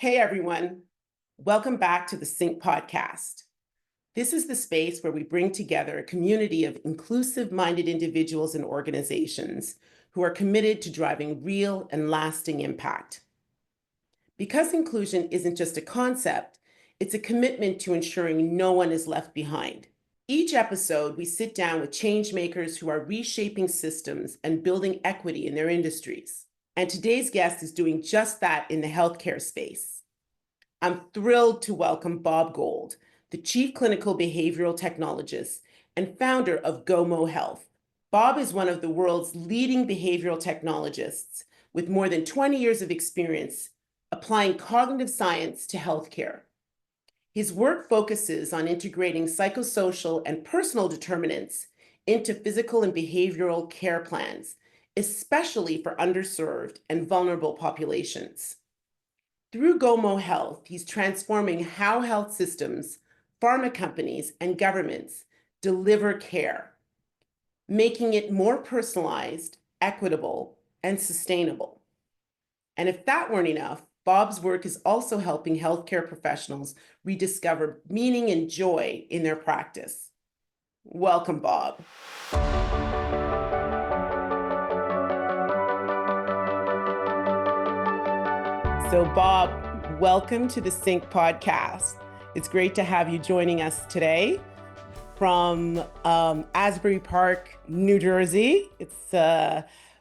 Hey everyone, welcome back to the Sync podcast. This is the space where we bring together a community of inclusive-minded individuals and organizations who are committed to driving real and lasting impact. Because inclusion isn't just a concept, it's a commitment to ensuring no one is left behind. Each episode, we sit down with change makers who are reshaping systems and building equity in their industries. And today's guest is doing just that in the healthcare space. I'm thrilled to welcome Bob Gold, the Chief Clinical Behavioral Technologist and founder of GoMo Health. Bob is one of the world's leading behavioral technologists with more than 20 years of experience applying cognitive science to healthcare. His work focuses on integrating psychosocial and personal determinants into physical and behavioral care plans, especially for underserved and vulnerable populations. Through GoMo Health, he's transforming how health systems, pharma companies, and governments deliver care, making it more personalized, equitable, and sustainable. And if that weren't enough, Bob's work is also helping healthcare professionals rediscover meaning and joy in their practice. Welcome, Bob. So Bob, welcome to the Sync podcast. It's great to have you joining us today from Asbury Park, New Jersey. It's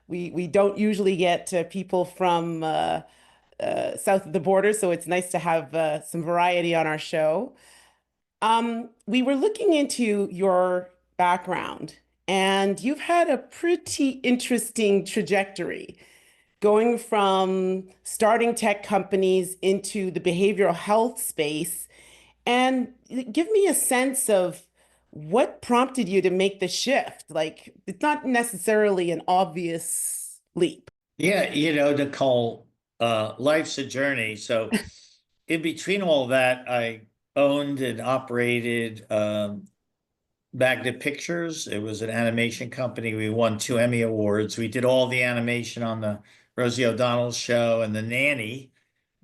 we don't usually get people from south of the border, so it's nice to have some variety on our show. We were looking into your background, and you've had a pretty interesting trajectory, going from starting tech companies into the behavioral health space. And give me a sense of what prompted you to make the shift. Like, it's not necessarily an obvious leap. Yeah, Nicole, life's a journey. So in between all that, I owned and operated Magnet Pictures. It was an animation company. We won 2 Emmy Awards. We did all the animation on the Rosie O'Donnell show and The Nanny.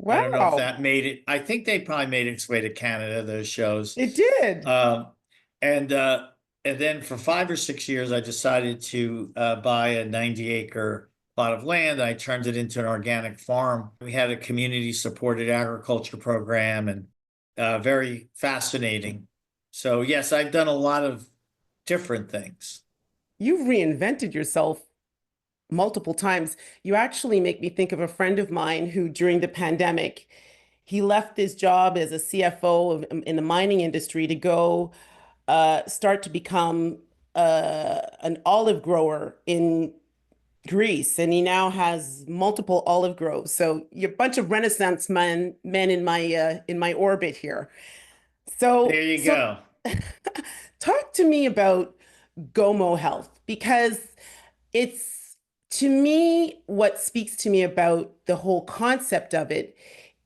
I don't know if Wow, that made it. I think they probably made its way to Canada, those shows. it did. And then for 5 or 6 years, I decided to buy a 90-acre plot of land. I turned it into an organic farm. We had a community-supported agriculture program, and very fascinating. So yes, I've done a lot of different things. You've reinvented yourself multiple times. You actually make me think of a friend of mine who, during the pandemic, he left his job as a CFO in the mining industry to go start to become an olive grower in Greece, and he now has multiple olive groves. So you're a bunch of Renaissance men in my orbit here. There you go. Talk to me about GoMo Health, because it's, to me, what speaks to me about the whole concept of it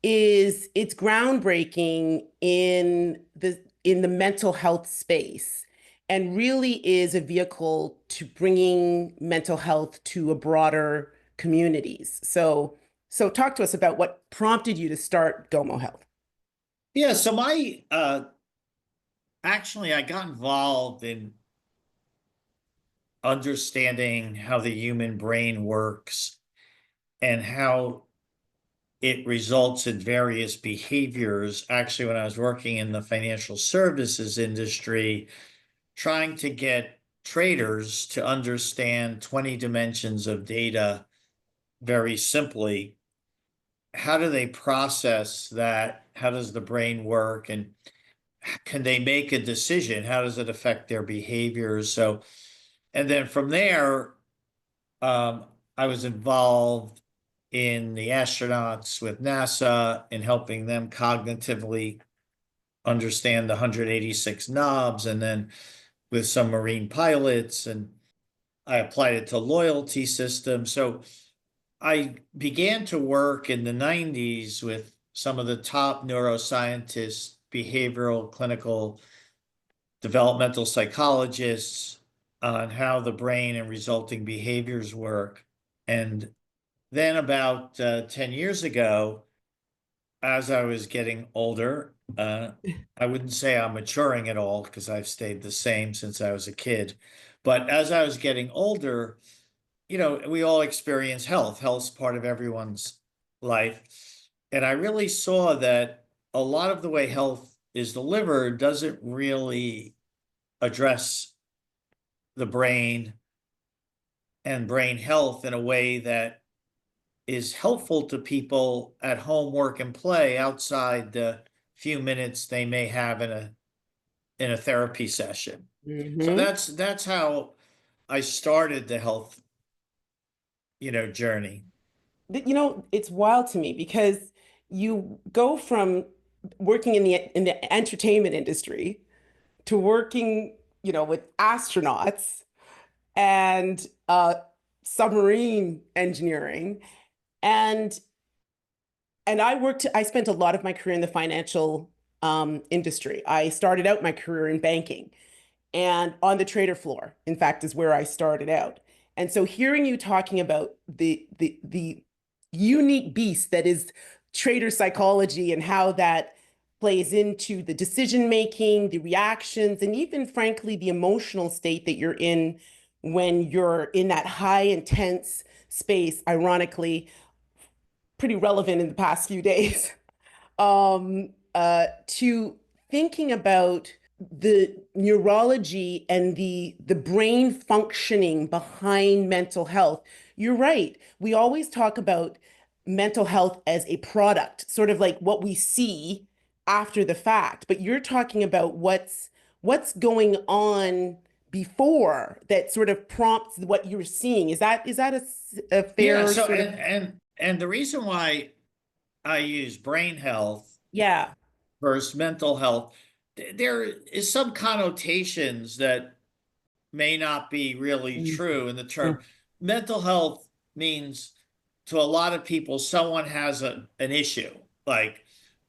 is it's groundbreaking in the mental health space, and really is a vehicle to bringing mental health to a broader communities. So talk to us about what prompted you to start GoMo Health. Yeah, so my actually I got involved in understanding how the human brain works and how it results in various behaviors. Actually, when I was working in the financial services industry, trying to get traders to understand 20 dimensions of data very simply. How do they process that? How does the brain work? And can they make a decision? How does it affect their behaviors? So, and then from there, I was involved in the astronauts with NASA in helping them cognitively understand the 186 knobs, and then with some Marine pilots, and I applied it to loyalty systems. So I began to work in the 90s with some of the top neuroscientists, behavioral, clinical, developmental psychologists on how the brain and resulting behaviors work. And then about 10 years ago, as I was getting older, I wouldn't say I'm maturing at all because I've stayed the same since I was a kid. But as I was getting older, we all experience health. Health's part of everyone's life. And I really saw that a lot of the way health is delivered doesn't really address the brain and brain health in a way that is helpful to people at home, work, and play outside the few minutes they may have in a therapy session. So Hmm. that's how I started the health, journey. It's wild to me because you go from working in the entertainment industry to working, with astronauts and submarine engineering. And I spent a lot of my career in the financial industry. I started out my career in banking and on the trader floor, in fact, is where I started out. And so hearing you talking about the unique beast that is trader psychology and how that plays into the decision making, the reactions, and even frankly, the emotional state that you're in when you're in that high intense space, ironically, pretty relevant in the past few days. To thinking about the neurology and the brain functioning behind mental health. You're right. We always talk about mental health as a product, sort of like what we see after the fact, but you're talking about what's going on before that sort of prompts what you're seeing. Is that a Yeah. fair So sort of? and the reason why I use brain health Yeah. versus mental health, there is some connotations that may not be really true in the term. Mental health means to a lot of people, someone has an issue. Like,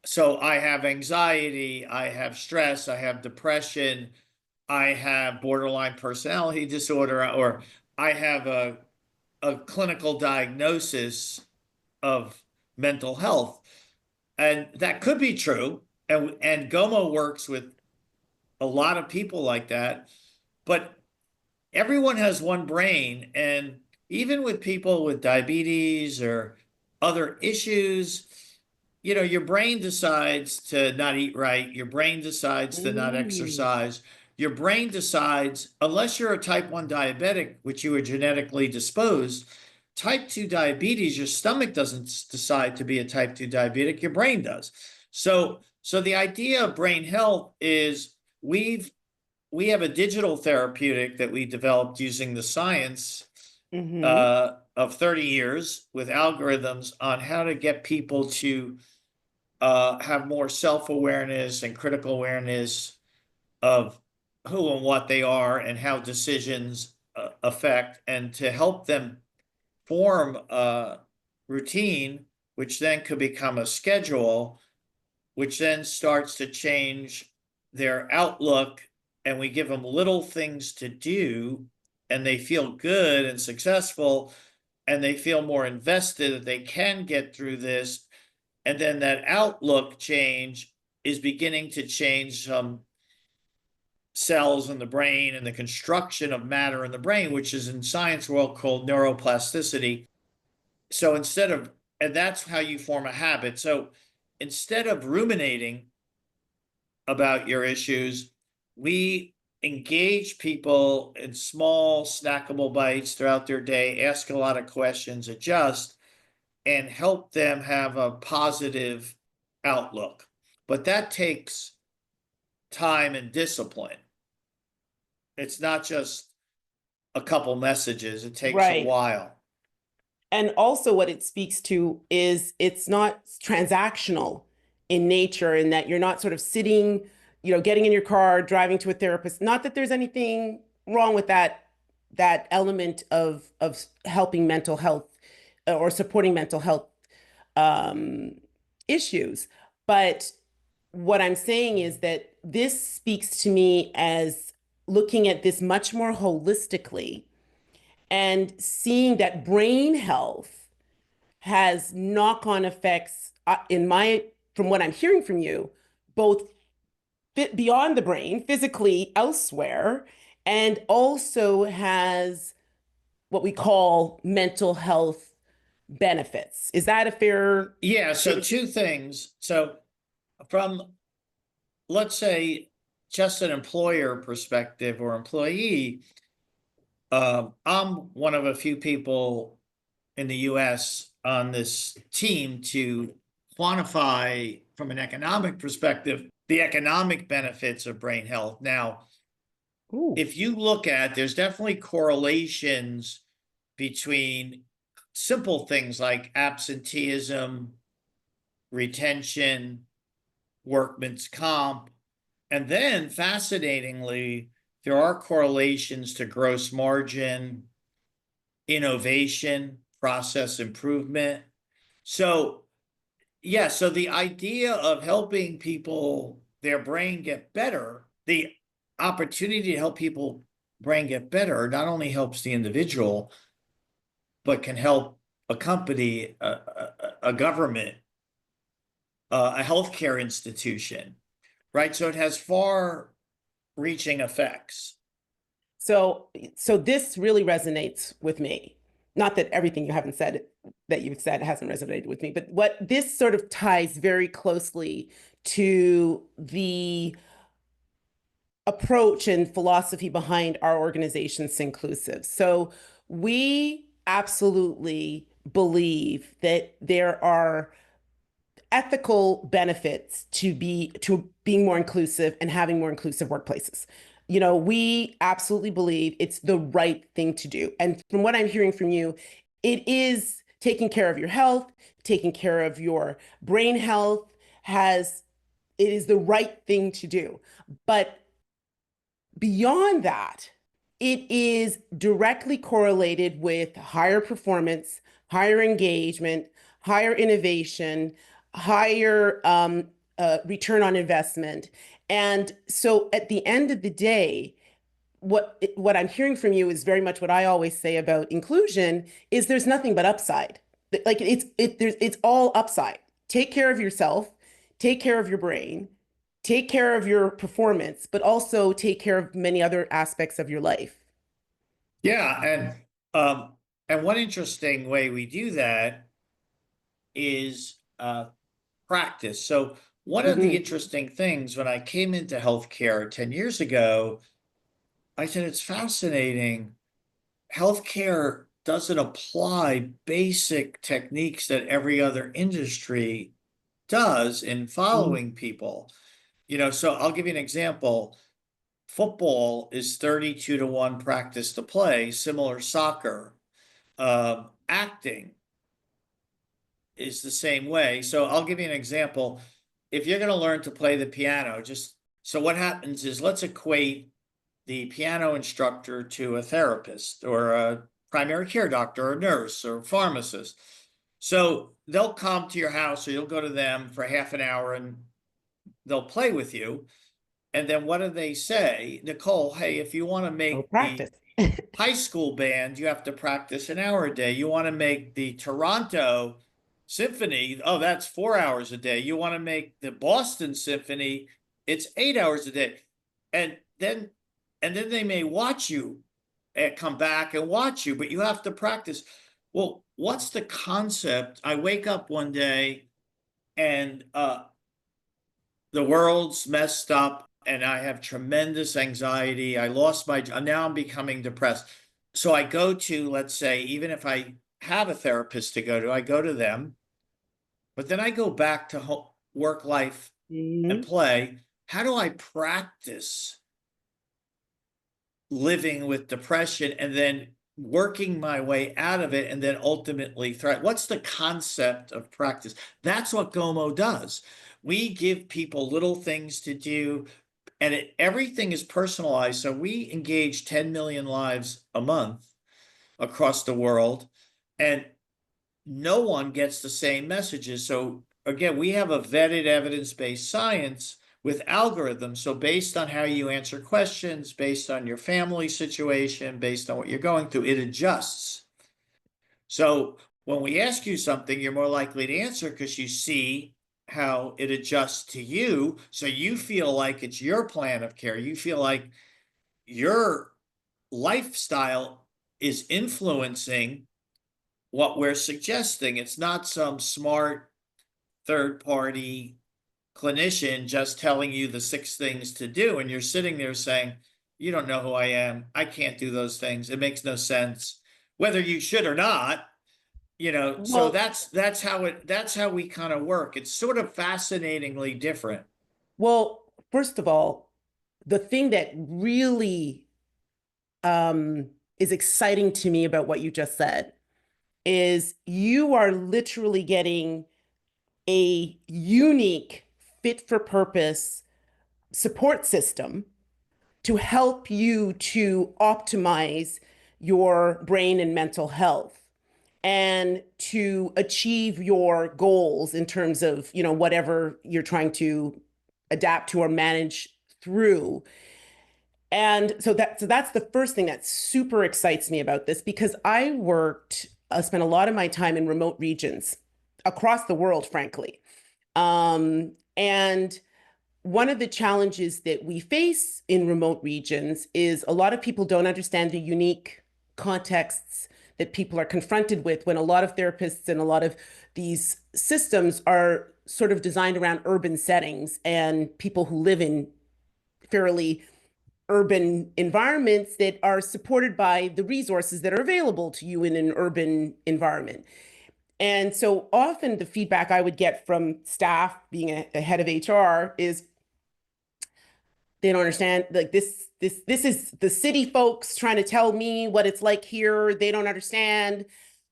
so I have anxiety, I have stress, I have depression, I have borderline personality disorder, or I have a clinical diagnosis of mental health. And that could be true. And GoMo works with a lot of people like that. But everyone has one brain. And even with people with diabetes or other issues, your brain decides to not eat right. Your brain decides to not Mm. exercise. Your brain decides, unless you're a type 1 diabetic, which you are genetically disposed, type 2 diabetes, your stomach doesn't decide to be a type 2 diabetic, your brain does. So the idea of brain health is we have a digital therapeutic that we developed using the science Hmm. of 30 years with algorithms on how to get people to have more self-awareness and critical awareness of who and what they are and how decisions affect, and to help them form a routine, which then could become a schedule, which then starts to change their outlook. And we give them little things to do, and they feel good and successful, and they feel more invested that they can get through this. And then that outlook change is beginning to change some cells in the brain and the construction of matter in the brain, which is in science world called neuroplasticity. So and that's how you form a habit. So instead of ruminating about your issues, we engage people in small snackable bites throughout their day, ask a lot of questions, adjust, and help them have a positive outlook. But that takes time and discipline. It's not just a couple messages, it takes a Right. while. And also, what it speaks to is it's not transactional in nature, in that you're not sort of sitting, getting in your car, driving to a therapist. Not that there's anything wrong with that element of helping mental health or supporting mental health um, issues. But what I'm saying is that this speaks to me as looking at this much more holistically and seeing that brain health has knock-on effects, in my from what I'm hearing from you, both beyond the brain, physically elsewhere, and also has what we call mental health benefits. Is that a fair Yeah, so two things. So from, let's say, just an employer perspective or employee, I'm one of a few people in the US on this team to quantify from an economic perspective the economic benefits of brain health. Now, Ooh. if you look at, there's definitely correlations between simple things like absenteeism, retention, workman's comp, and then fascinatingly, there are correlations to gross margin, innovation, process improvement. So, yeah, so the idea of helping people, their brain get better, the opportunity to help people brain get better not only helps the individual, but can help a company, a government, a healthcare institution, right? So it has far reaching effects. So this really resonates with me. Not that everything you haven't said that you've said hasn't resonated with me, but what this sort of ties very closely to the approach and philosophy behind our organization, Synclusiv. So we absolutely believe that there are ethical benefits to being more inclusive and having more inclusive workplaces. You know, we absolutely believe it's the right thing to do. And from what I'm hearing from you, it is taking care of your health, taking care of your brain health has it is the right thing to do. But beyond that, it is directly correlated with higher performance, higher engagement, higher innovation, higher return on investment. And so at the end of the day, what I'm hearing from you is very much what I always say about inclusion is there's nothing but upside. Like it's all upside. Take care of yourself, take care of your brain, take care of your performance, but also take care of many other aspects of your life. Yeah, and one interesting way we do that is practice. So one of the Mhm. interesting things when I came into healthcare 10 years ago, I said it's fascinating. Healthcare doesn't apply basic techniques that every other industry does in Mhm. following people. So I'll give you an example. Football is 32 to 1 practice to play, similar soccer. Acting is the same way. So I'll give you an example. If you're going to learn to play the piano, so what happens is let's equate the piano instructor to a therapist or a primary care doctor or nurse or pharmacist. So they'll come to your house or you'll go to them for half an hour and they'll play with you. And then what do they say? Nicole, hey, if you want to Go make the practice. high school band, you have to practice an hour a day. You want to make the Toronto Symphony, oh, that's 4 hours a day. You want to make the Boston Symphony, it's 8 hours a day. And then they may watch you and come back and watch you, but you have to practice. Well, what's the concept? I wake up one day and the world's messed up and I have tremendous anxiety. I lost now I'm becoming depressed. So I go to, let's say, even if I have a therapist to go to, I go to them, but then I go back to work life and Mhm. play. How do I practice living with depression and then working my way out of it and then ultimately thrive? What's the concept of practice? That's what GoMo does. We give people little things to do and everything is personalized. So we engage 10 million lives a month across the world and no one gets the same messages. So again, we have a vetted evidence-based science with algorithms. So based on how you answer questions, based on your family situation, based on what you're going through, it adjusts. So when we ask you something, you're more likely to answer because you see how it adjusts to you. So you feel like it's your plan of care. You feel like your lifestyle is influencing what we're suggesting. It's not some smart third party clinician just telling you the 6 things to do. And you're sitting there saying, you don't know who I am. I can't do those things. It makes no sense, whether you should or not. So Well, that's how we kind of work. It's sort of fascinatingly different. first of all, the thing that really is exciting to me about what you just said is you are literally getting a unique, fit for purpose support system to help you to optimize your brain and mental health and to achieve your goals in terms of, whatever you're trying to adapt to or manage through. And so that's the first thing that super excites me about this, because spent a lot of my time in remote regions across the world, frankly. And one of the challenges that we face in remote regions is a lot of people don't understand the unique contexts that people are confronted with when a lot of therapists and a lot of these systems are sort of designed around urban settings and people who live in fairly urban environments that are supported by the resources that are available to you in an urban environment. And so often the feedback I would get from staff being a head of HR is they don't understand, like, this is the city folks trying to tell me what it's like here. They don't understand.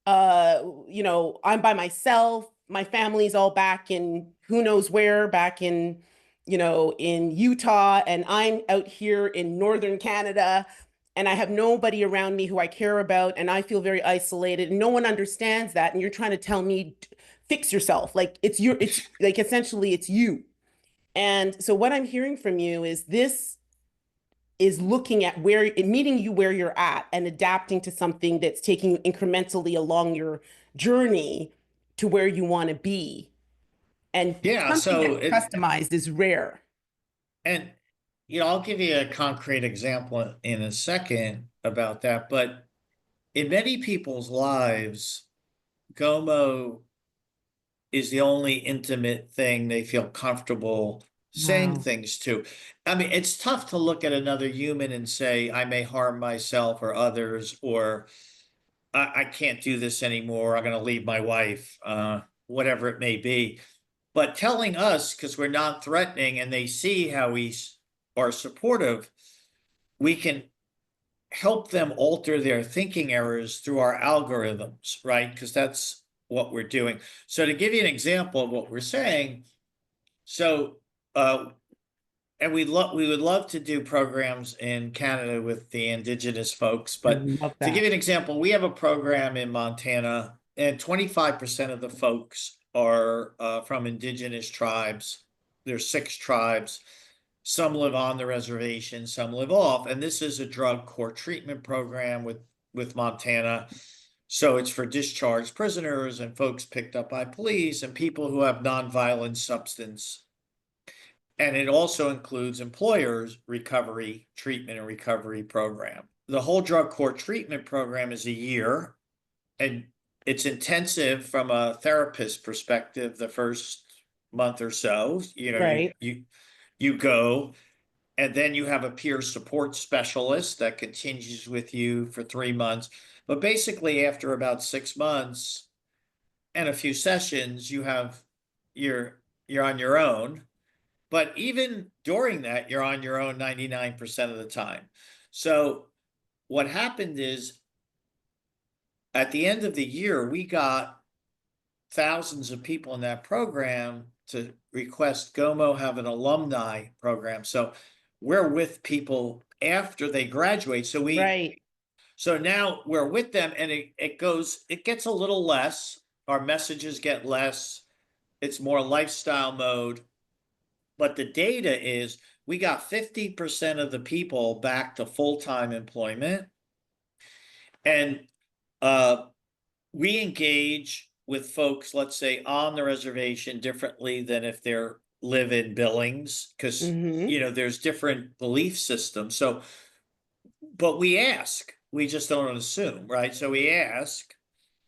I'm by myself. My family's all back in who knows where, back in, in Utah, and I'm out here in northern Canada, and I have nobody around me who I care about, and I feel very isolated, and no one understands that. And you're trying to tell me, fix yourself. Like, it's like, essentially it's you. And so what I'm hearing from you is this is looking at meeting you where you're at and adapting to something that's taking you incrementally along your journey to where you want to be. And Yeah. something So that's it, customized is rare. and, I'll give you a concrete example in a second about that. But in many people's lives, GoMo is the only intimate thing they feel comfortable saying Wow. things to. I mean, it's tough to look at another human and say, I may harm myself or others, or I can't do this anymore. I'm going to leave my wife, whatever it may be. But telling us, because we're non threatening and they see how we are supportive, we can help them alter their thinking errors through our algorithms, right? Because that's what we're doing. So to give you an example of what we're saying, so uh, and we would love to do programs in Canada with the Indigenous folks, I but love to give that. you an example, we have a program in Montana, and 25% of the folks are from Indigenous tribes. There's 6 tribes. Some live on the reservation, some live off, and this is a drug court treatment program with Montana. So it's for discharged prisoners and folks picked up by police and people who have nonviolent substance. And it also includes employers' recovery, treatment, and recovery program. The whole drug court treatment program is a year, and it's intensive from a therapist perspective the first month or so. Right. You go, and then you have a peer support specialist that continues with you for 3 months. But basically, after about 6 months and a few sessions, you're on your own. But even during that, you're on your own 99% of the time. So what happened is at the end of the year, we got thousands of people in that program to request GoMo have an alumni program. So we're with people after they graduate. Right. So now we're with them, and it gets a little less. Our messages get less. It's more lifestyle mode. But the data is we got 50% of the people back to full-time employment. And we engage with folks, let's say on the reservation differently than if they're live in Billings, because Hmm. there's different belief systems. So, but we ask, we just don't assume, right? So we ask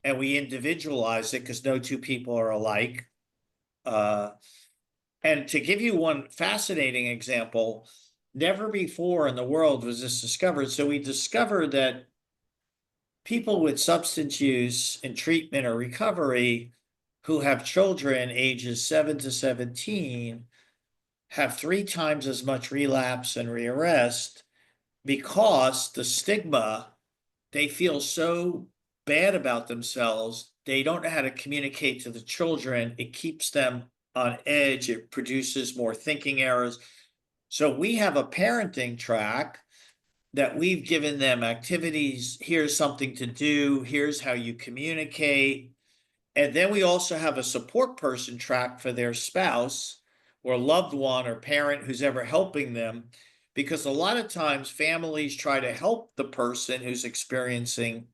and we individualize it because no two people are alike. Uh, and to give you one fascinating example, never before in the world was this discovered. So we discovered that people with substance use and treatment or recovery who have children ages 7 to 17 have 3 times as much relapse and rearrest because the stigma, they feel so bad about themselves, they don't know how to communicate to the children. It keeps them on edge, it produces more thinking errors. So we have a parenting track that we've given them activities. Here's something to do, here's how you communicate. And then we also have a support person track for their spouse or loved one or parent who's ever helping them. Because a lot of times families try to help the person who's experiencing,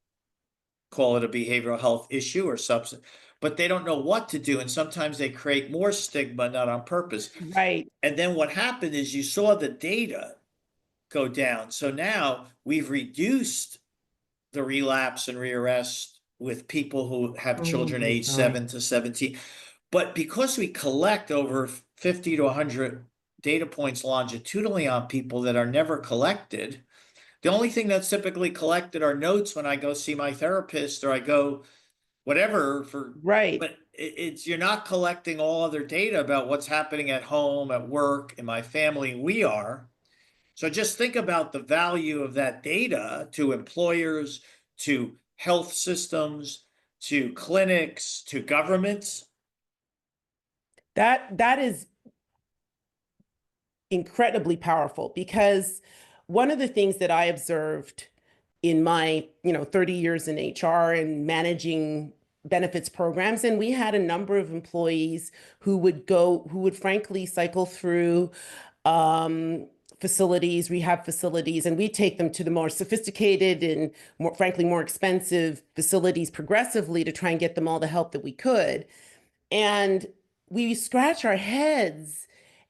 call it a behavioral health issue or substance, but they don't know what to do. And sometimes they create more stigma, not on purpose. Right. And then what happened is you saw the data go down. So now we've reduced the relapse and rearrest with people who have Oh children my age God. 7 to 17. But because we collect over 50 to 100 data points longitudinally on people that are never collected, the only thing that's typically collected are notes when I go see my therapist or I go whatever for, Right. but it's you're not collecting all other data about what's happening at home, at work, in my family. We are. So just think about the value of that data to employers, to health systems, to clinics, to governments. That is incredibly powerful because one of the things that I observed in my 30 years in HR and managing benefits programs, and we had a number of employees who would frankly cycle through um, facilities, rehab facilities, and we take them to the more sophisticated and more frankly more expensive facilities progressively to try and get them all the help that we could. And we scratch our heads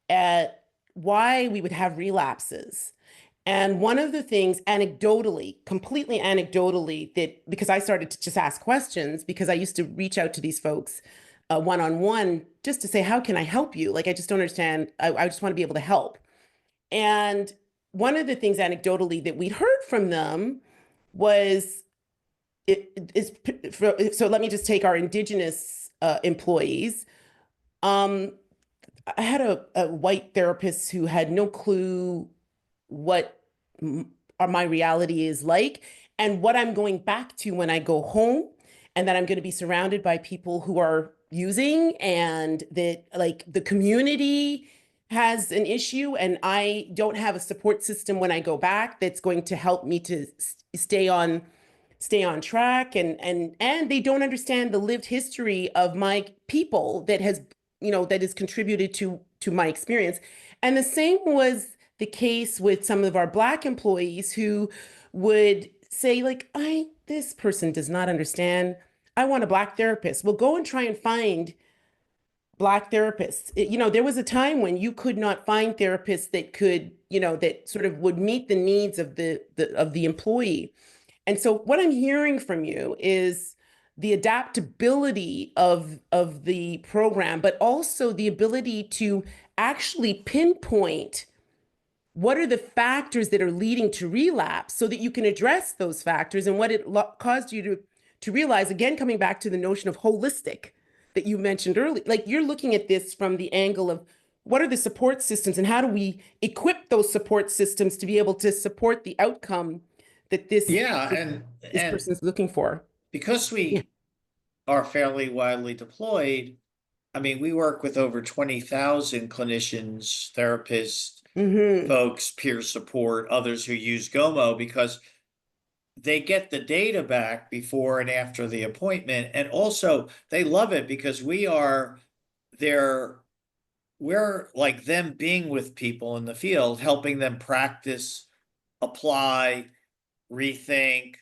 at why we would have relapses. And one of the things, anecdotally, completely anecdotally, that because I started to just ask questions, because I used to reach out to these folks one on one just to say, how can I help you? Like, I just don't understand. I just want to be able to help. And one of the things anecdotally that we'd heard from them was it is so let me just take our indigenous employees. Um, I had a white therapist who had no clue what my reality is like and what I'm going back to when I go home, and that I'm going to be surrounded by people who are using, and that like the community has an issue and I don't have a support system when I go back that's going to help me to stay on track, and they don't understand the lived history of my people that has that has contributed to my experience. And the same was the case with some of our Black employees who would say, like, I this person does not understand. I want a Black therapist. Well, go and try and find Black therapists. There was a time when you could not find therapists that could, that sort of would meet the needs of the employee. And so what I'm hearing from you is the adaptability of the program, but also the ability to actually pinpoint what are the factors that are leading to relapse so that you can address those factors and what it caused you to realize. Again, coming back to the notion of holistic that you mentioned earlier, like you're looking at this from the angle of what are the support systems and how do we equip those support systems to be able to support the outcome that Yeah, and person is looking for. because Yeah. we are fairly widely deployed, I mean, we work with over 20,000 clinicians, therapists, Hmm. folks, peer support, others who use GoMo because they get the data back before and after the appointment. And also they love it because their we're like them being with people in the field, helping them practice, apply, rethink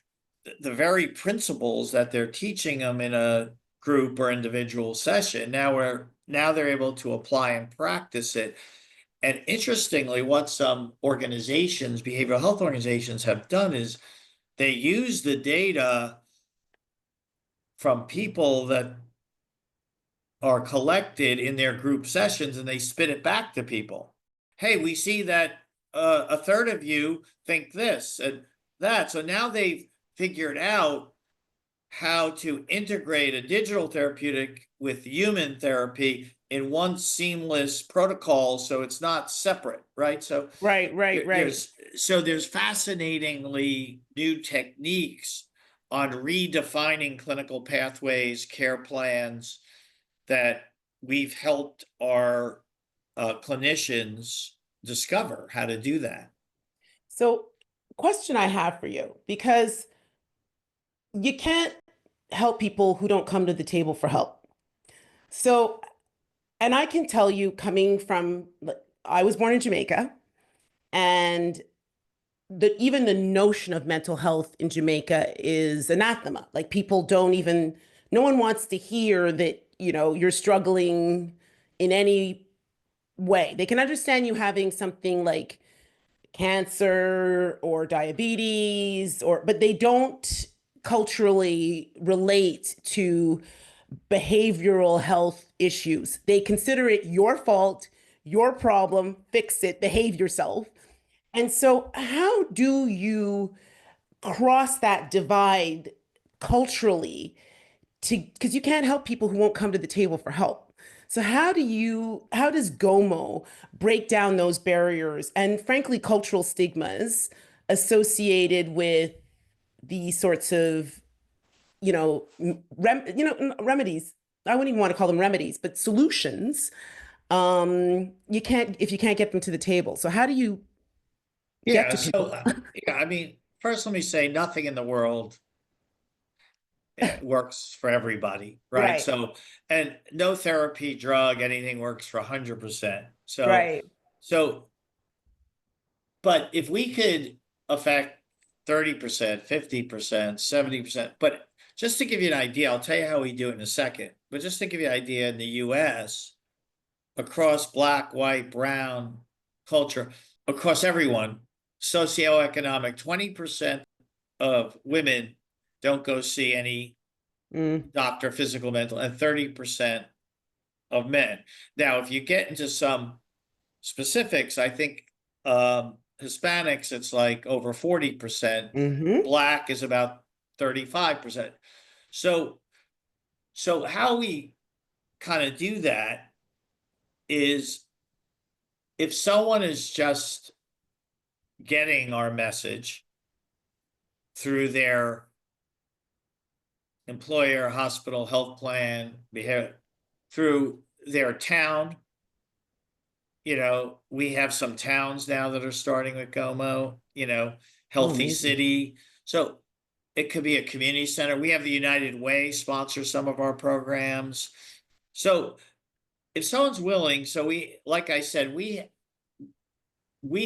the very principles that they're teaching them in a group or individual session. Now they're able to apply and practice it. And interestingly, what some organizations, behavioral health organizations, have done is they use the data from people that are collected in their group sessions and they spit it back to people. Hey, we see that a third of you think this and that. So now they've figured out how to integrate a digital therapeutic with human therapy in one seamless protocol, so it's not separate, right? So Right, right, right. there's fascinatingly new techniques on redefining clinical pathways, care plans that we've helped our clinicians discover how to do that. So, question I have for you, because you can't help people who don't come to the table for help. So, and I can tell you, coming from, I was born in Jamaica, and even the notion of mental health in Jamaica is anathema. Like, people don't even, no one wants to hear that, you're struggling in any way. They can understand you having something like cancer or diabetes, but they don't culturally relate to behavioral health issues. They consider it your fault, your problem, fix it, behave yourself. And so, how do you cross that divide culturally, because you can't help people who won't come to the table for help? So how does GoMo break down those barriers and, frankly, cultural stigmas associated with these sorts of, remedies? I wouldn't even want to call them remedies, but solutions. You can't, if you can't get them to the table. So how do you get Yeah. to people? So, yeah, I mean, first, let me say nothing in the world works for everybody, right? Right, So, and no therapy, drug, anything works for 100%. So, right. so, but if we could affect 30%, 50%, 70%, but just to give you an idea, I'll tell you how we do it in a second. But just to give you an idea, in the US, across Black, white, brown culture, across everyone, socioeconomic, 20% of women don't go see any Mm, doctor, physical, mental, and 30% of men. Now, if you get into some specifics, I think Hispanics, it's like over 40%. hmm. Black is about 35%. So, so how we kind of do that is if someone is just getting our message through their employer, hospital, health plan, through their town. We have some towns now that are starting with GoMo, Oh, Healthy amazing. City. So it could be a community center. We have the United Way sponsor some of our programs. So if someone's willing, like I said, we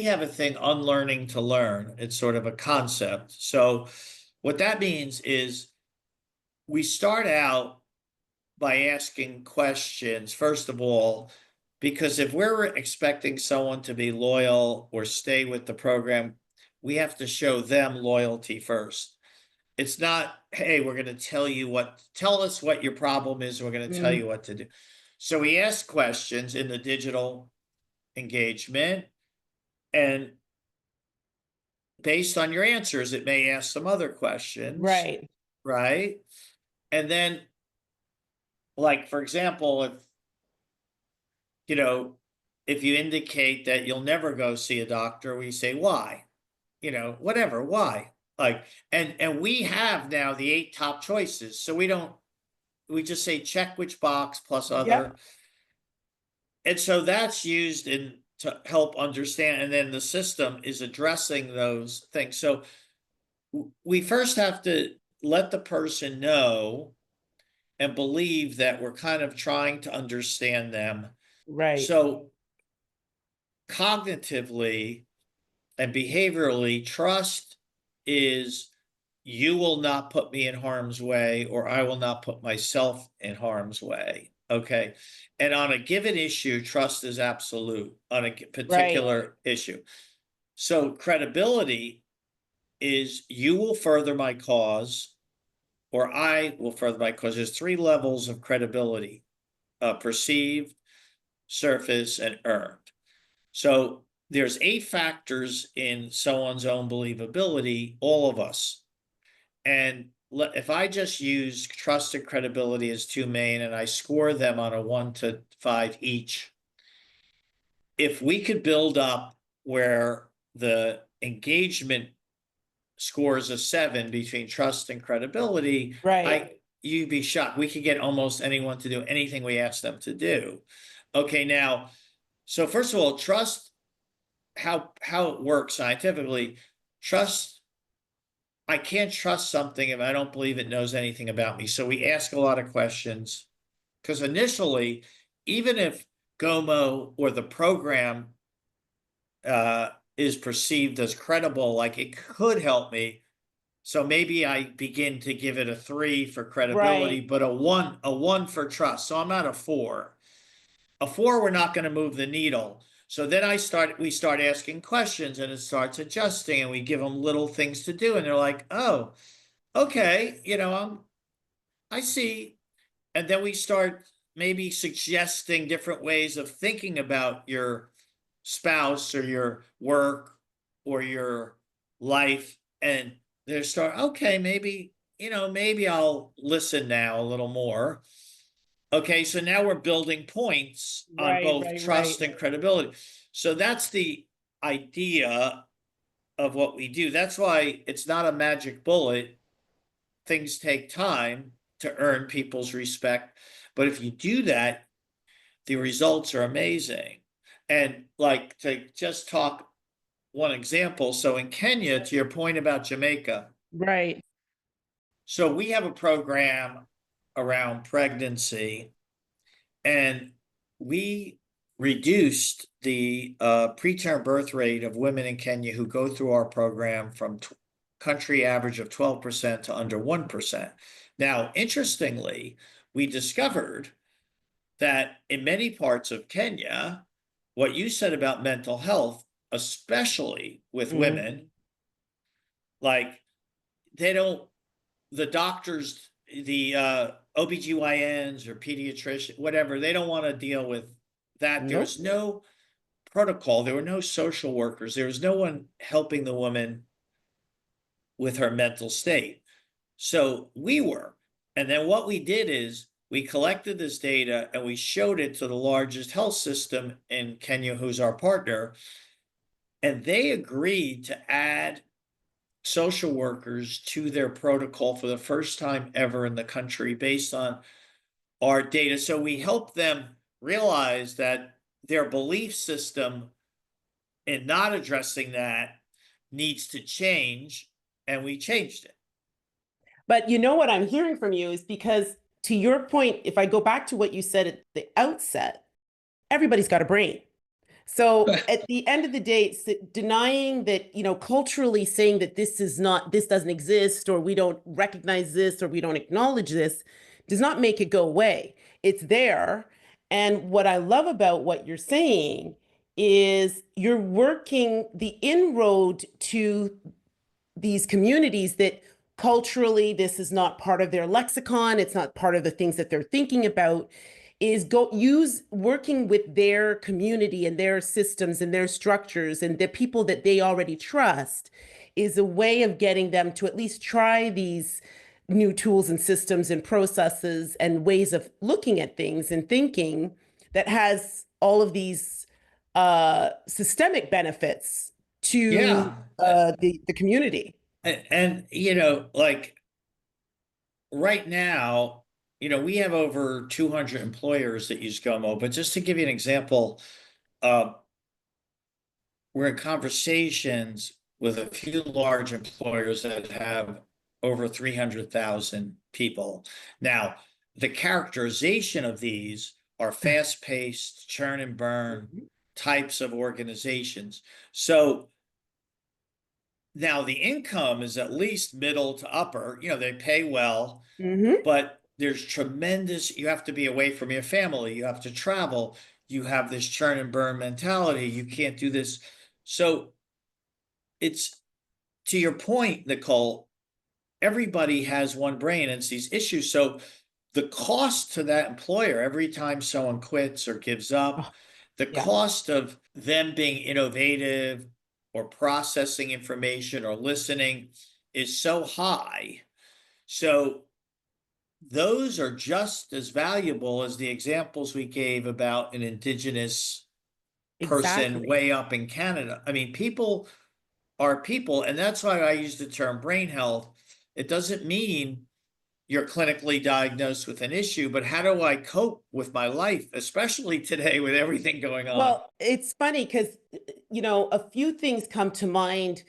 have a thing, unlearning to learn. It's sort of a concept. So what that means is we start out by asking questions, first of all, because if we're expecting someone to be loyal or stay with the program, we have to show them loyalty first. It's not, hey, we're going to tell us what your problem is. We're going to tell Mm, you what to do. So we ask questions in the digital engagement, and based on your answers, it may ask some other questions, right. right? And then, like, for example, you know, if you indicate that you'll never go see a doctor, we say, why? Whatever, why? Like, and we have now the 8 top choices. So we just say check which box plus other. Yep. And so that's used to help understand. And then the system is addressing those things. So we first have to let the person know and believe that we're kind of trying to understand them. Right. So cognitively and behaviorally, trust is you will not put me in harm's way, or I will not put myself in harm's way. Okay. And on a given issue, trust is absolute on a Right. particular issue. So credibility is you will further my cause, or I will further my cause. There's three levels of credibility: perceived, surface, and earned. So there's 8 factors in someone's own believability, all of us. And if I just use trust and credibility as two main, and I score them on a 1 to 5 each, if we could build up where the engagement scores a 7 between trust and credibility, Right. you'd be shocked. We could get almost anyone to do anything we ask them to do. Okay, now, so first of all, trust, how it works scientifically. Trust, I can't trust something if I don't believe it knows anything about me. So we ask a lot of questions, because initially, even if GoMo or the program is perceived as credible, like it could help me, so maybe I begin to give it a 3 for credibility, Right. but a one for trust. So I'm at a 4. A 4, we're not going to move the needle. So then we start asking questions, and it starts adjusting, and we give them little things to do, and they're like, oh, okay, I see. And then we start maybe suggesting different ways of thinking about your spouse or your work or your life. And they start, okay, maybe I'll listen now a little more. Okay, so now we're building points on Right. both Right. trust Right. and credibility. So that's the idea of what we do. That's why it's not a magic bullet. Things take time to earn people's respect. But if you do that, the results are amazing. And like, to just talk one example. So in Kenya, to your point about Jamaica, Right. so we have a program around pregnancy, and we reduced the preterm birth rate of women in Kenya who go through our program from country average of 12% to under 1%. Now, interestingly, we discovered that in many parts of Kenya, what you said about mental health, especially with Mhm. women, like they don't, the doctors, the OBGYNs or pediatrician, whatever, they don't want to deal with that. There Nope. was no protocol, there were no social workers, there was no one helping the woman with her mental state. So we were. And then what we did is we collected this data and we showed it to the largest health system in Kenya, who's our partner. And they agreed to add social workers to their protocol for the first time ever in the country based on our data. So we helped them realize that their belief system in not addressing that needs to change. And we changed it. But you know what I'm hearing from you is because, to your point, if I go back to what you said at the outset, everybody's got a brain. So at the end of the day, it's denying that, culturally saying that this doesn't exist, or we don't recognize this, or we don't acknowledge this, does not make it go away. It's there. And what I love about what you're saying is you're working the inroad to these communities that culturally this is not part of their lexicon, it's not part of the things that they're thinking about, is go use working with their community and their systems and their structures and the people that they already trust is a way of getting them to at least try these new tools and systems and processes and ways of looking at things and thinking that has all of these systemic benefits to Yeah. the community. And, like right now, we have over 200 employers that use GoMo, but just to give you an example, uh, we're in conversations with a few large employers that have over 300,000 people. Now, the characterization of these are fast-paced, churn and burn Mhm. types of organizations. So Now the income is at least middle to upper, they pay well, Hmm. but there's tremendous, you have to be away from your family, you have to travel, you have this churn and burn mentality, you can't do this. So it's, to your point, Nicole, everybody has one brain and it's these issues. So the cost to that employer every time someone quits or gives up, Oh, the yeah, cost of them being innovative or processing information or listening is so high. So those are just as valuable as the examples we gave about an indigenous person exactly. way up in Canada. I mean, people are people, and that's why I use the term brain health. It doesn't mean you're clinically diagnosed with an issue, but how do I cope with my life, especially today with everything going on? Well, it's funny because, a few things come to mind.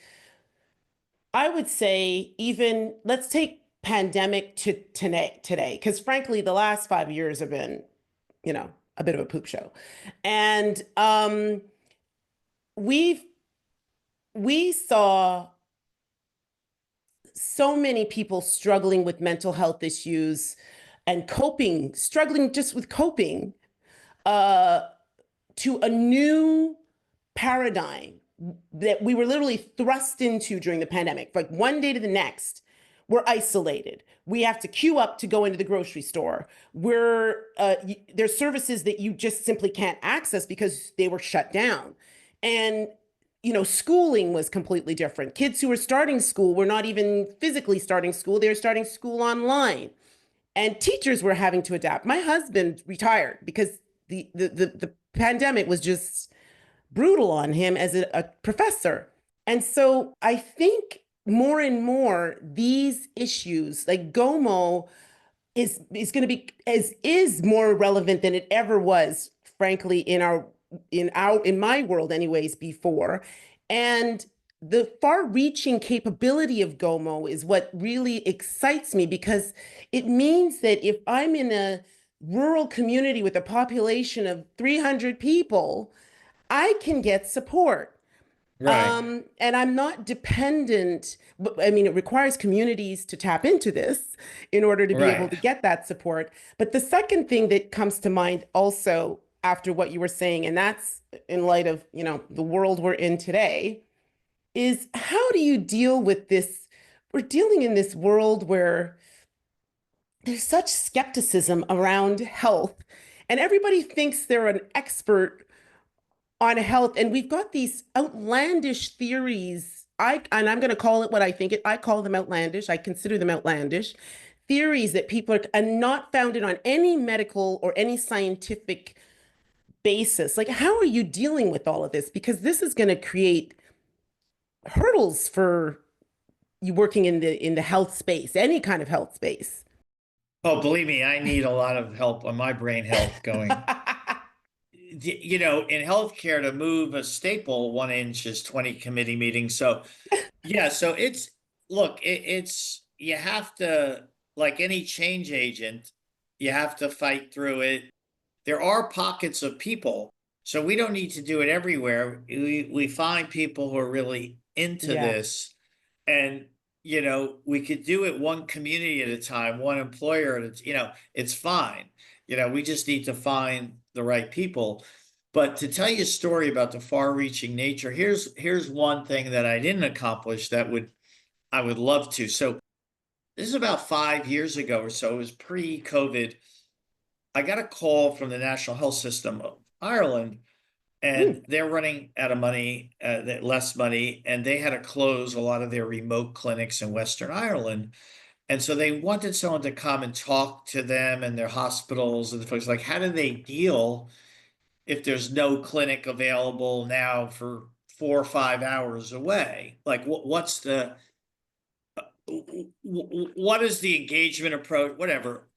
I would say, even let's take pandemic to today, because frankly, the last 5 years have been, a bit of a poop show. And we've we saw so many people struggling with mental health issues and struggling just with coping, uh, to a new paradigm that we were literally thrust into during the pandemic. Like one day to the next, we're isolated. We have to queue up to go into the grocery store. There's services that you just simply can't access because they were shut down. And schooling was completely different. Kids who were starting school were not even physically starting school, they were starting school online. And teachers were having to adapt. My husband retired because the pandemic was just brutal on him as a professor. And so I think more and more these issues, like GOMO, is going to be is more relevant than it ever was, frankly, in my world, anyways, before. And the far-reaching capability of GOMO is what really excites me, because it means that if I'm in a rural community with a population of 300 people, I can get support. Right, And I'm not dependent. I mean, it requires communities to tap into this in order to be able right. to get that support. But the second thing that comes to mind also after what you were saying, and that's in light of, the world we're in today, is how do you deal with this? We're dealing in this world where there's such skepticism around health, and everybody thinks they're an expert on health, and we've got these outlandish theories. I'm going to call it what I think it. I call them outlandish. I consider them outlandish theories that people are not founded on any medical or any scientific basis. Like, how are you dealing with all of this? Because this is going to create hurdles for you working in the health space, any kind of health space. Oh, believe me, I need a lot of help on my brain health going. In healthcare, to move a staple 1 inch is 20 committee meetings. So yeah, so look, it's, you have to, like any change agent, you have to fight through it. There are pockets of people, so we don't need to do it everywhere. We find people who are really into Yeah. this, and we could do it one community at a time, one employer at a, it's fine. We just need to find the right people. But to tell you a story about the far-reaching nature, here's one thing that I didn't accomplish that I would love to. So this is about 5 years ago or so. It was pre-COVID. I got a call from the National Health System of Ireland, Mm, and they're running out of money, less money, and they had to close a lot of their remote clinics in Western Ireland. And so they wanted someone to come and talk to them and their hospitals and the folks, like, how do they deal if there's no clinic available now for 4 or 5 hours away? Like, what is the engagement approach, whatever.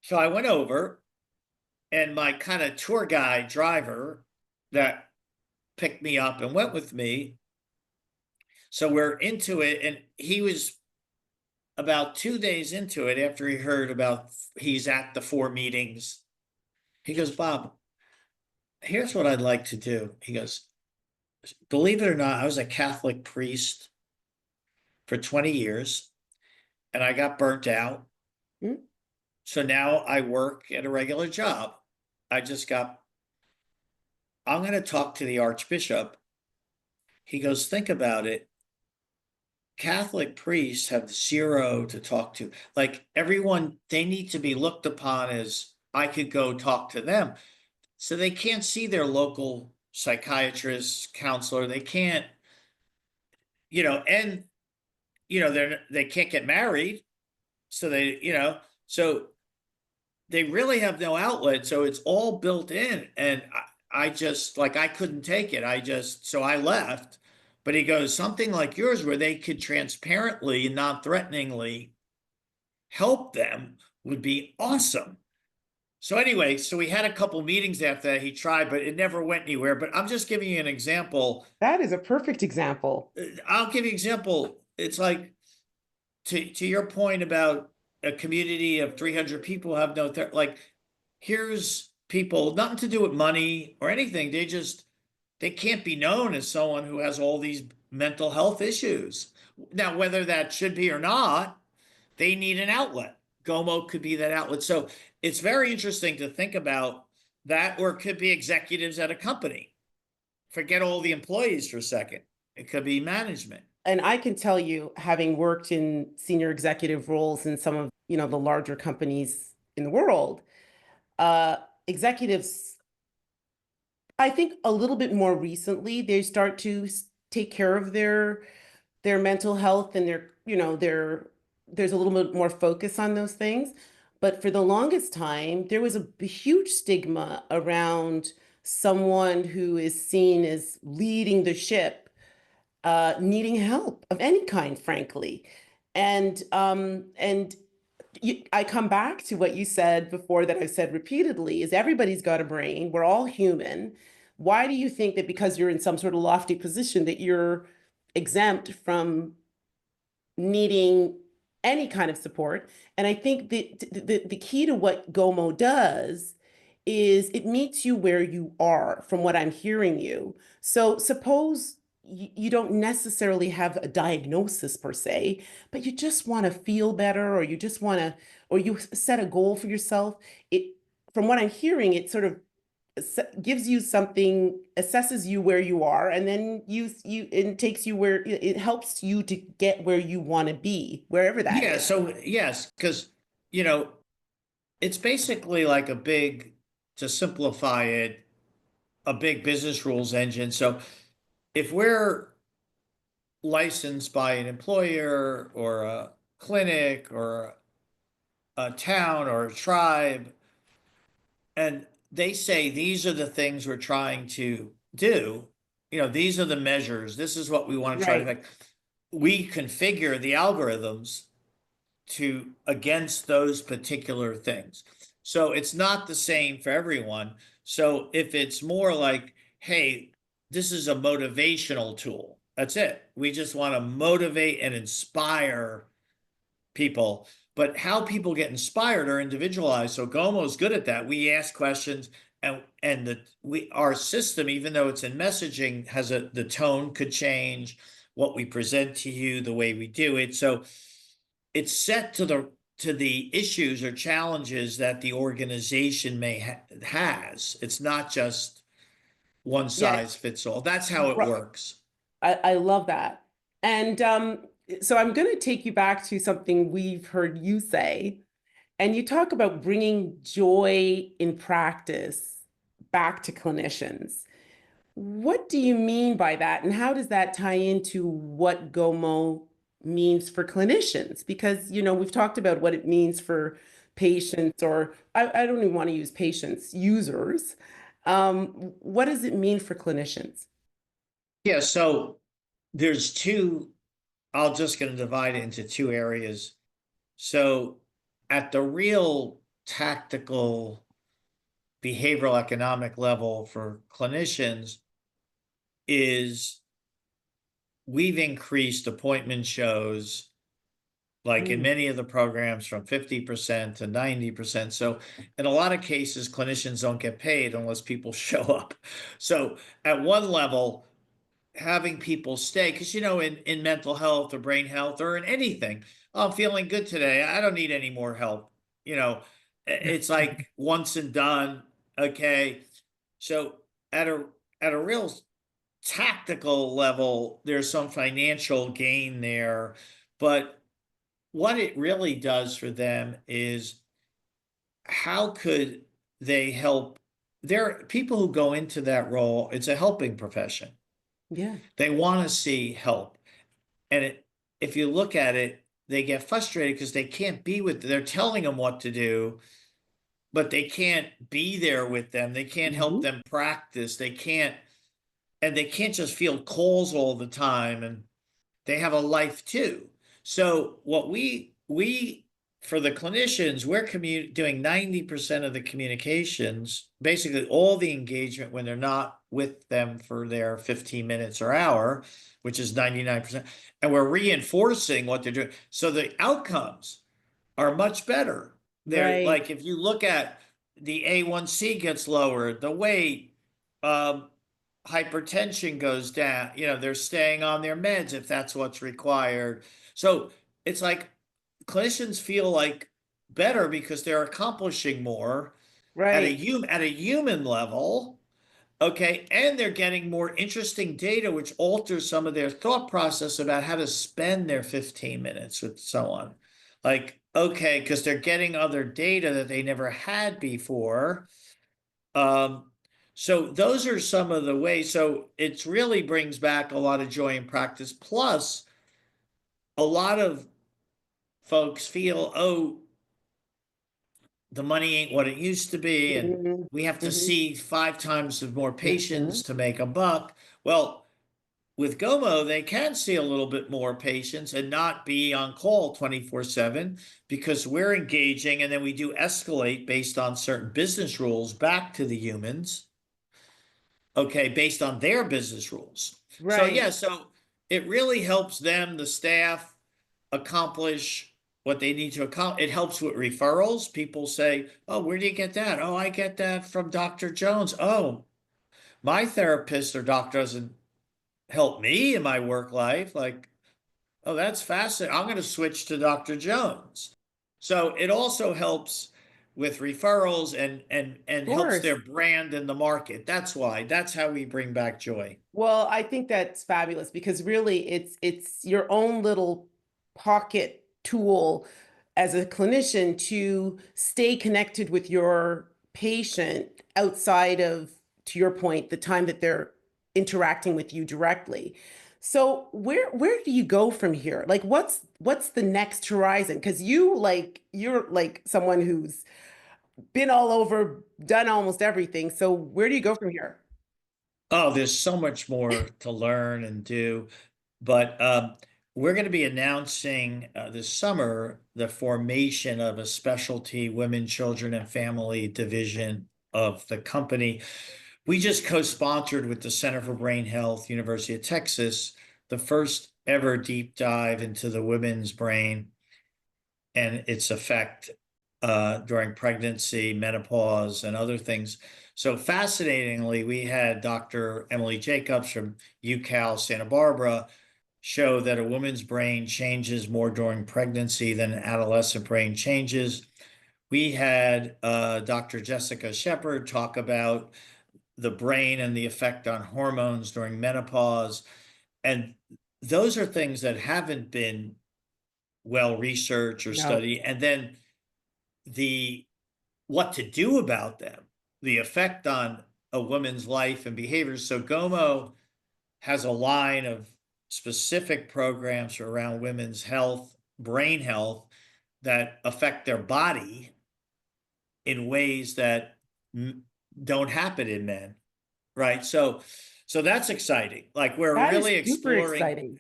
So I went over, and my kind of tour guide driver that picked me up and went with me. So we're into it, and he was about 2 days into it after he heard about he's at the 4 meetings. He goes, Bob, here's what I'd like to do. He goes, believe it or not, I was a Catholic priest. for 20 years and I got burnt out. Mm. So now I work at a regular job. I just got, I'm going to talk to the Archbishop. He goes, think about it. Catholic priests have zero to talk to. Like everyone, they need to be looked upon as I could go talk to them. So they can't see their local psychiatrist, counselor. They can't, and they can't get married. So so they really have no outlet. So it's all built in. And I just like I couldn't take it. So I left. But he goes, something like yours where they could transparently and non-threateningly help them would be awesome. So anyway, so we had a couple meetings after that. He tried, but it never went anywhere. But I'm just giving you an example. That is a perfect example. I'll give you an example. It's like to your point about a community of 300 people have no like here's people, nothing to do with money or anything. They can't be known as someone who has all these mental health issues. Now, whether that should be or not, they need an outlet. GoMo could be that outlet. So it's very interesting to think about that, or it could be executives at a company. Forget all the employees for a second. It could be management. And I can tell you, having worked in senior executive roles in some of, the larger companies in the world, uh, executives, I think a little bit more recently, they start to take care of their mental health and there's a little bit more focus on those things. But for the longest time, there was a huge stigma around someone who is seen as leading the ship, needing help of any kind, frankly. And I come back to what you said before that I've said repeatedly is everybody's got a brain. We're all human. Why do you think that because you're in some sort of lofty position that you're exempt from needing any kind of support? And I think the key to what GoMo does is it meets you where you are, from what I'm hearing you. So suppose you don't necessarily have a diagnosis per se, but you just want to feel better, or you just want to, or you set a goal for yourself. It, from what I'm hearing, it sort of gives you something, assesses you where you are, and then it takes you where it helps you to get where you want to be, wherever that Yeah. is. So yes, because you know, it's basically like to simplify it, a big business rules engine. So if we're licensed by an employer or a clinic or a town or a tribe, and they say these are the things we're trying to do, these are the measures, this is what we want to try to Right. make. We configure the algorithms to against those particular things. So it's not the same for everyone. So if it's more like, hey, this is a motivational tool, that's it. We just want to motivate and inspire people. But how people get inspired are individualized. So GoMo is good at that. We ask questions, and our system, even though it's in messaging, has the tone could change, what we present to you, the way we do it. So it's set to the issues or challenges that the organization has. It's not just one Yeah. size fits all. That's how it works. I love that. And so I'm going to take you back to something we've heard you say. And you talk about bringing joy in practice back to clinicians. What do you mean by that? And how does that tie into what GoMo means for clinicians? Because, we've talked about what it means for patients, or I don't even want to use patients, users. What does it mean for clinicians? Yeah, so there's two, I'll just going to divide it into two areas. So at the real tactical behavioral economic level for clinicians is we've increased appointment shows like in Mm. many of the programs from 50% to 90%. So in a lot of cases, clinicians don't get paid unless people show up. So at one level, having people stay, because in mental health or brain health or in anything, "Oh, I'm feeling good today, I don't need any more help." you know it's like once and done. Okay, so at a real tactical level, there's some financial gain there, but what it really does for them is, how could they help? There are people who go into that role, it's a helping profession. Yeah. They want to see help. And if you look at it, they get frustrated because they can't be with, they're telling them what to do, but they can't be there with them. They can't help Mhm. them practice. And they can't just field calls all the time. And they have a life too. So what we for the clinicians, we're doing 90% of the communications, basically all the engagement when they're not with them for their 15 minutes or hour, which is 99%. And we're reinforcing what they're doing. So the outcomes are much better. They're Right. like, if you look at the A1C gets lowered, the weight, um, hypertension goes down, they're staying on their meds if that's what's required. So it's like clinicians feel like better because they're accomplishing more Right. at a human level. Okay, and they're getting more interesting data, which alters some of their thought process about how to spend their 15 minutes with someone. Like, okay, because they're getting other data that they never had before. Um, so those are some of the ways. So it really brings back a lot of joy in practice. Plus, a lot of folks feel, oh, the money ain't what it used to be, and Mhm. we have to Mhm. see 5 times more patients Mhm. to make a buck. Well, with GoMo, they can see a little bit more patients and not be on call 24/7 because we're engaging, and then we do escalate based on certain business rules back to the humans. Okay, based on their business rules. So yeah, Right. so it really helps them, the staff, accomplish what they need to accomplish. It helps with referrals. People say, "Oh, where do you get that?" "Oh, I get that from Dr. Jones." "Oh, my therapist or doctor doesn't help me in my work life." Like, "Oh, that's fascinating. I'm going to switch to Dr. Jones." So it also helps with referrals and Of helps course. their brand in the market. That's why. That's how we bring back joy. Well, I think that's fabulous because really it's your own little pocket tool as a clinician to stay connected with your patient outside of, to your point, the time that they're interacting with you directly. So where do you go from here? Like what's the next horizon? Because you're like someone who's been all over, done almost everything. So where do you go from here? Oh, there's so much more to learn and do. But we're going to be announcing this summer the formation of a specialty women, children, and family division of the company. We just co-sponsored with the Center for Brain Health, University of Texas, the first ever deep dive into the women's brain and its effect during pregnancy, menopause, and other things. So fascinatingly, we had Dr. Emily Jacobs from UCal Santa Barbara show that a woman's brain changes more during pregnancy than an adolescent brain changes. We had Dr. Jessica Shepard talk about the brain and the effect on hormones during menopause. And those are things that haven't been well researched or No. studied. And then the what to do about them, the effect on a woman's life and behaviors. So GoMo has a line of specific programs around women's health, brain health, that affect their body in ways that don't happen in men, right? So that's exciting. Like we're That is really super exploring. exciting.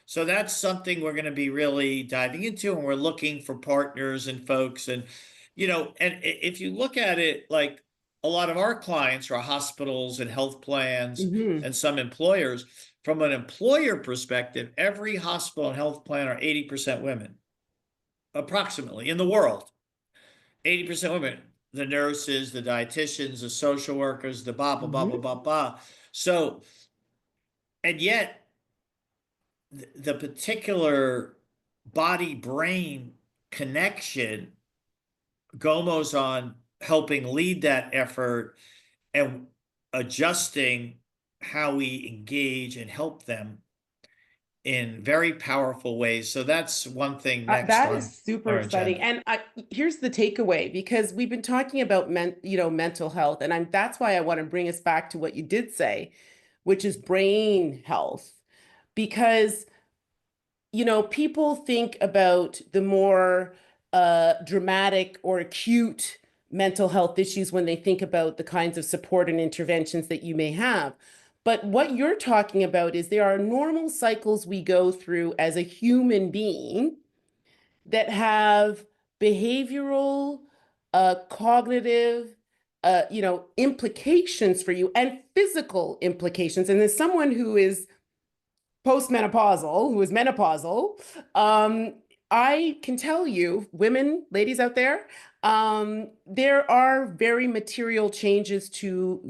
So that's something we're going to be really diving into, and we're looking for partners and folks. And, if you look at it, like a lot of our clients are hospitals and health plans Hmm. and some employers. From an employer perspective, every hospital and health plan are 80% women, approximately in the world. 80% women, the nurses, the dietitians, the social workers, the blah, blah, blah, blah, Hmm. blah, blah. So And yet the particular body brain connection, Gomo's on helping lead that effort and adjusting how we engage and help them in very powerful ways. So that's one thing next That on is super our exciting. agenda. And here's the takeaway, because we've been talking about mental health, and that's why I want to bring us back to what you did say, which is brain health. Because, people think about the more dramatic or acute mental health issues when they think about the kinds of support and interventions that you may have. But what you're talking about is there are normal cycles we go through as a human being that have behavioral, cognitive, implications for you and physical implications. And as someone who is postmenopausal, who is menopausal, I can tell you, women, ladies out there, there are very material changes to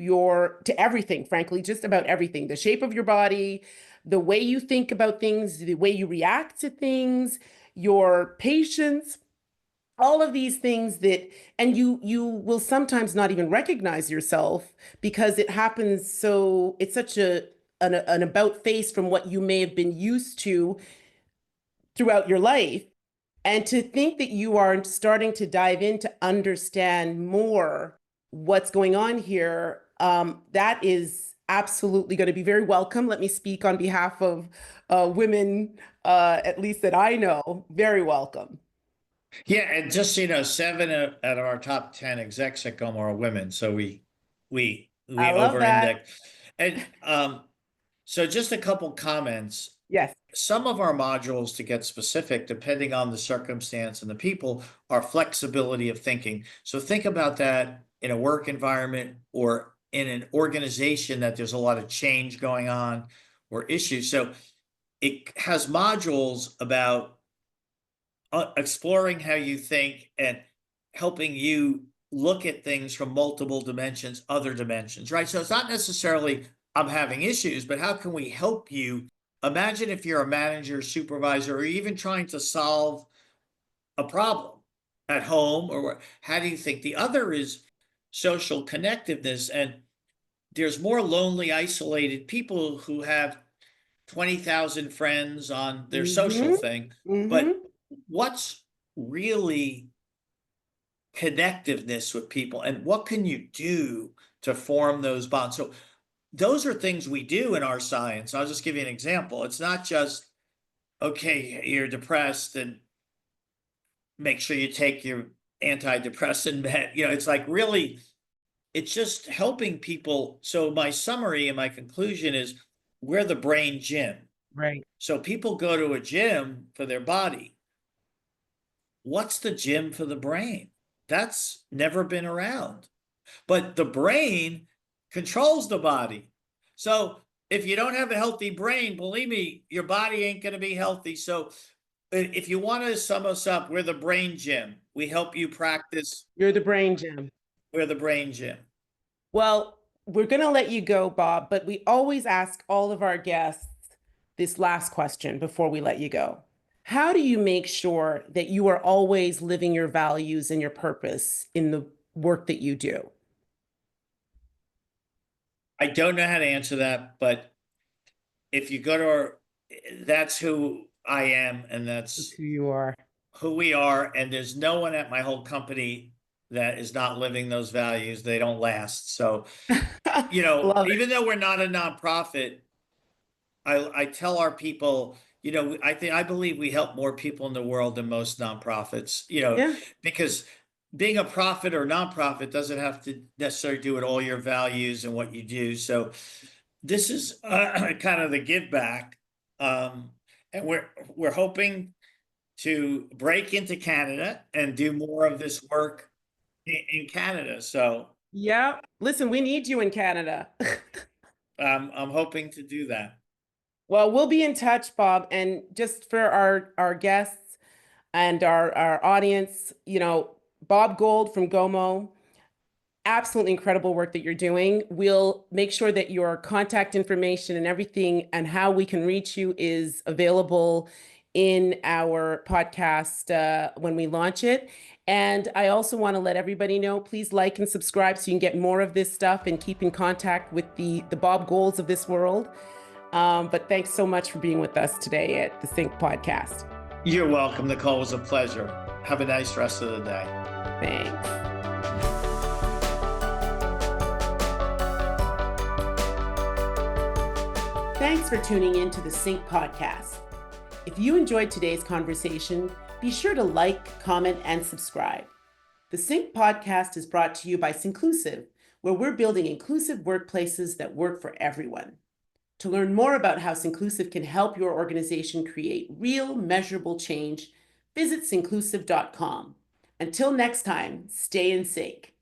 everything, frankly, just about everything. The shape of your body, the way you think about things, the way you react to things, your patience, all of these things that, and you will sometimes not even recognize yourself because it happens, so it's such an about face from what you may have been used to throughout your life. And to think that you are starting to dive in to understand more what's going on here, that is absolutely going to be very welcome. Let me speak on behalf of women, at least that I know, very welcome. Yeah, and just so you know, seven out of our top 10 execs at GoMo are women. So we I love over that. index. And so just a couple comments. Yes. Some of our modules, to get specific, depending on the circumstance and the people, are flexibility of thinking. So think about that in a work environment or in an organization that there's a lot of change going on or issues. So it has modules about exploring how you think and helping you look at things from multiple dimensions, other dimensions, right? So it's not necessarily I'm having issues, but how can we help you? Imagine if you're a manager, supervisor, or even trying to solve a problem at home, or how do you think? The other is social connectiveness. And there's more lonely, isolated people who have 20,000 friends on their social Mm-hmm. thing. Mm-hmm. But what's really connectiveness with people, and what can you do to form those bonds? So those are things we do in our science. I'll just give you an example. It's not just, okay, you're depressed and make sure you take your antidepressant med. It's like really, it's just helping people. So my summary and my conclusion is we're the brain gym. Right. So people go to a gym for their body. What's the gym for the brain? That's never been around. But the brain controls the body. So if you don't have a healthy brain, believe me, your body ain't going to be healthy. So if you want to sum us up, we're the brain gym. We help you practice. You're the brain gem. We're the brain gym. Well, we're going to let you go, Bob, but we always ask all of our guests this last question before we let you go. How do you make sure that you are always living your values and your purpose in the work that you do? I don't know how to answer that, but if you go to our, that's who I am, and That's that's who you are. who we are. And there's no one at my whole company that is not living those values. They don't last. So, Love it. even though we're not a nonprofit, I tell our people, I believe we help more people in the world than most nonprofits, Yeah. because being a profit or nonprofit doesn't have to necessarily do with all your values and what you do. So this is kind of the give back. And we're hoping to break into Canada and do more of this work in Canada. So Yeah. Listen, we need you in Canada. I'm hoping to do that. Well, we'll be in touch, Bob. And just for our guests and our audience, Bob Gold from GoMo absolutely incredible work that you're doing. We'll make sure that your contact information and everything and how we can reach you is available in our podcast when we launch it. And I also want to let everybody know, please like and subscribe so you can get more of this stuff and keep in contact with the Bob Goals of this world. But thanks so much for being with us today at the Sync Podcast. You're welcome. The call was a pleasure. Have a nice rest of the day. Thanks. Thanks for tuning in to the Sync Podcast. If you enjoyed today's conversation, be sure to like, comment, and subscribe. The Sync Podcast is brought to you by Synclusiv, where we're building inclusive workplaces that work for everyone. To learn more about how Synclusiv can help your organization create real, measurable change, visit synclusiv.com. Until next time, stay in sync.